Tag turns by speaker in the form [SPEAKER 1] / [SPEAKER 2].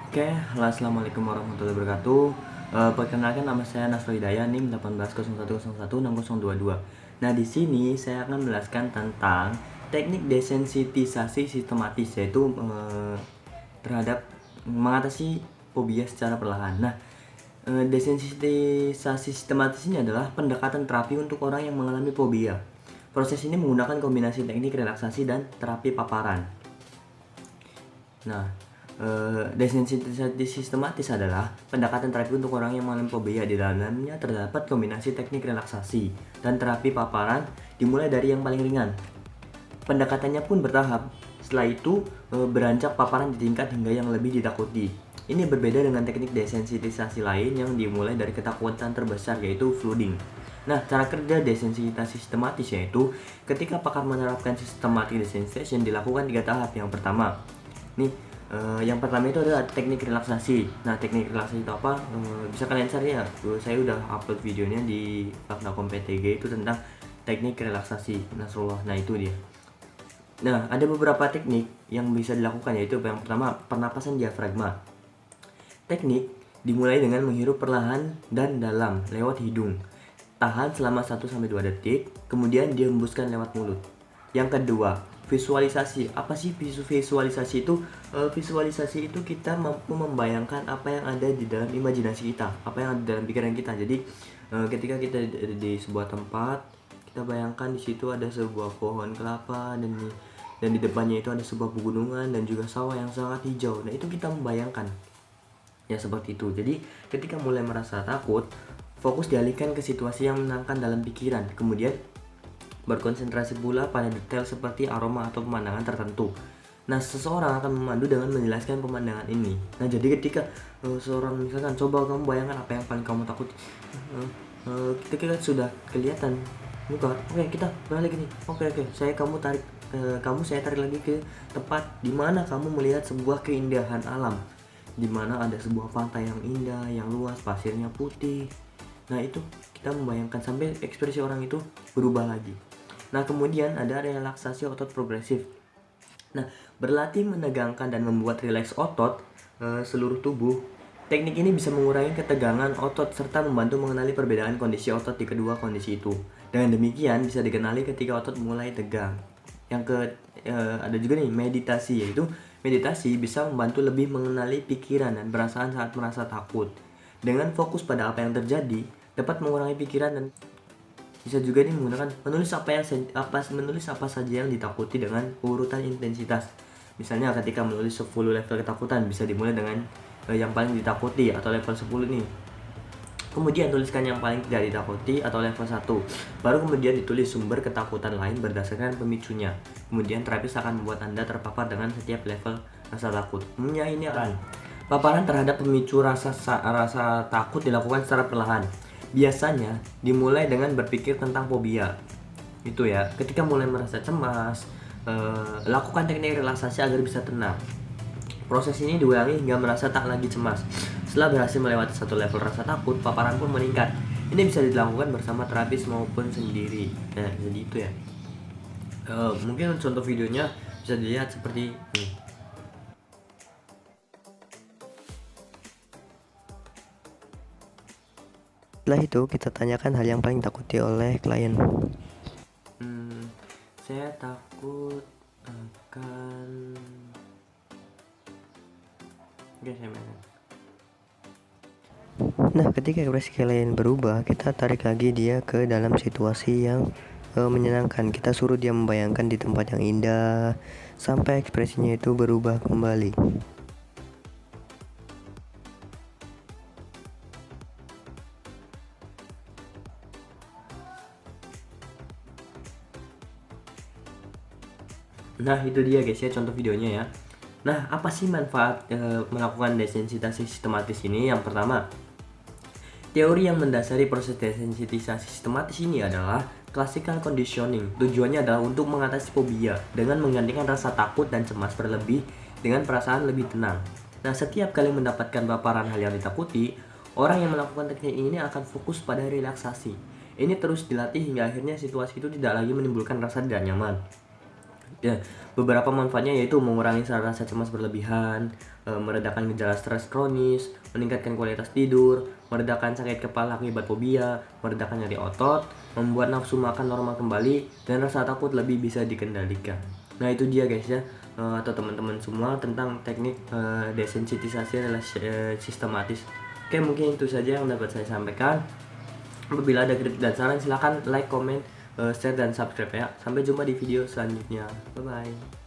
[SPEAKER 1] Oke, halo assalamualaikum warahmatullahi wabarakatuh. Perkenalkan nama saya Nasro Hidayah, NIM 1801016022. Nah, di sini saya akan menjelaskan tentang teknik desensitisasi sistematis, yaitu terhadap mengatasi fobia secara perlahan. Nah, desensitisasi sistematis ini adalah pendekatan terapi untuk orang yang mengalami fobia. Proses ini menggunakan kombinasi teknik relaksasi dan terapi paparan. Nah, desensitisasi sistematis adalah pendekatan terapi untuk orang yang mengalami fobia. Di dalamnya terdapat kombinasi teknik relaksasi dan terapi paparan dimulai dari yang paling ringan. Pendekatannya pun bertahap. Setelah itu beranjak paparan di tingkat hingga yang lebih ditakuti. Ini berbeda dengan teknik desensitisasi lain yang dimulai dari ketakutan terbesar, yaitu flooding. Nah, cara kerja desensitisasi sistematis yaitu ketika pakar menerapkan systematic desensitization dilakukan 3 tahap. Yang pertama, yang pertama itu adalah teknik relaksasi. Nah, teknik relaksasi itu apa? Bisa kalian cari ya. Saya udah upload videonya di Fakta.com PTG itu tentang teknik relaksasi Nasrullah. Nah, itu dia. Nah, ada beberapa teknik yang bisa dilakukan, yaitu yang pertama, pernapasan diafragma. Teknik dimulai dengan menghirup perlahan dan dalam lewat hidung. Tahan selama 1-2 detik, kemudian dihembuskan lewat mulut. Yang kedua, visualisasi. Apa sih visualisasi itu? Visualisasi itu kita mampu membayangkan apa yang ada di dalam imajinasi kita, apa yang ada dalam pikiran kita. Jadi ketika kita di sebuah tempat, kita bayangkan di situ ada sebuah pohon kelapa dan di depannya itu ada sebuah pegunungan dan juga sawah yang sangat hijau. Nah, itu kita membayangkan ya seperti itu. Jadi ketika mulai merasa takut, fokus dialihkan ke situasi yang menenangkan dalam pikiran, kemudian berkonsentrasi pula pada detail seperti aroma atau pemandangan tertentu. Nah, seseorang akan memandu dengan menjelaskan pemandangan ini. Nah, jadi ketika seorang misalkan, coba kamu bayangkan apa yang paling kamu takut. Ketika sudah kelihatan muka, oke, kita balik ini. Oke, saya tarik lagi ke tempat di mana kamu melihat sebuah keindahan alam, di mana ada sebuah pantai yang indah, yang luas, pasirnya putih. Nah, itu kita membayangkan sampai ekspresi orang itu berubah lagi. Nah, kemudian ada relaksasi otot progresif. Nah, berlatih menegangkan dan membuat rileks otot seluruh tubuh. Teknik ini bisa mengurangi ketegangan otot serta membantu mengenali perbedaan kondisi otot di kedua kondisi itu. Dengan demikian bisa dikenali ketika otot mulai tegang. Ada juga nih meditasi, yaitu meditasi bisa membantu lebih mengenali pikiran dan perasaan saat merasa takut. Dengan fokus pada apa yang terjadi, dapat mengurangi pikiran dan bisa juga nih menggunakan menulis apa saja yang ditakuti dengan urutan intensitas. Misalnya ketika menulis 10 level ketakutan, bisa dimulai dengan yang paling ditakuti atau level 10 nih. Kemudian tuliskan yang paling tidak ditakuti atau level 1. Baru kemudian ditulis sumber ketakutan lain berdasarkan pemicunya. Kemudian terapis akan membuat Anda terpapar dengan setiap level rasa takut. Ini akan paparan terhadap pemicu rasa takut dilakukan secara perlahan. Biasanya dimulai dengan berpikir tentang fobia. Itu ya. Ketika mulai merasa cemas, lakukan teknik relaksasi agar bisa tenang. Proses ini diulangi hingga merasa tak lagi cemas. Setelah berhasil melewati satu level rasa takut, paparan pun meningkat. Ini bisa dilakukan bersama terapis maupun sendiri. Nah, jadi itu ya. Mungkin contoh videonya bisa dilihat seperti ini.
[SPEAKER 2] Setelah itu, kita tanyakan hal yang paling takuti oleh klien.
[SPEAKER 1] Saya takut akan... Oke, saya mainkan.
[SPEAKER 2] Nah, ketika ekspresi klien berubah, kita tarik lagi dia ke dalam situasi yang menyenangkan. Kita suruh dia membayangkan di tempat yang indah sampai ekspresinya itu berubah kembali.
[SPEAKER 1] Nah, itu dia guys ya contoh videonya ya. Nah, apa sih manfaat melakukan desensitisasi sistematis ini? Yang pertama, teori yang mendasari proses desensitisasi sistematis ini adalah classical conditioning. Tujuannya adalah untuk mengatasi fobia dengan menggantikan rasa takut dan cemas berlebih dengan perasaan lebih tenang. Nah, setiap kali mendapatkan paparan hal yang ditakuti, orang yang melakukan teknik ini akan fokus pada relaksasi. Ini terus dilatih hingga akhirnya situasi itu tidak lagi menimbulkan rasa tidak nyaman. Ya, beberapa manfaatnya yaitu mengurangi rasa cemas berlebihan, meredakan gejala stres kronis, meningkatkan kualitas tidur, meredakan sakit kepala akibat fobia, meredakan nyeri otot, membuat nafsu makan normal kembali, dan rasa takut lebih bisa dikendalikan. Nah itu dia guys ya, atau teman-teman semua tentang teknik desensitisasi sistematis. Oke, mungkin itu saja yang dapat saya sampaikan. Apabila ada kritik dan saran silahkan like, comment, share, dan subscribe ya. Sampai jumpa di video selanjutnya. Bye bye.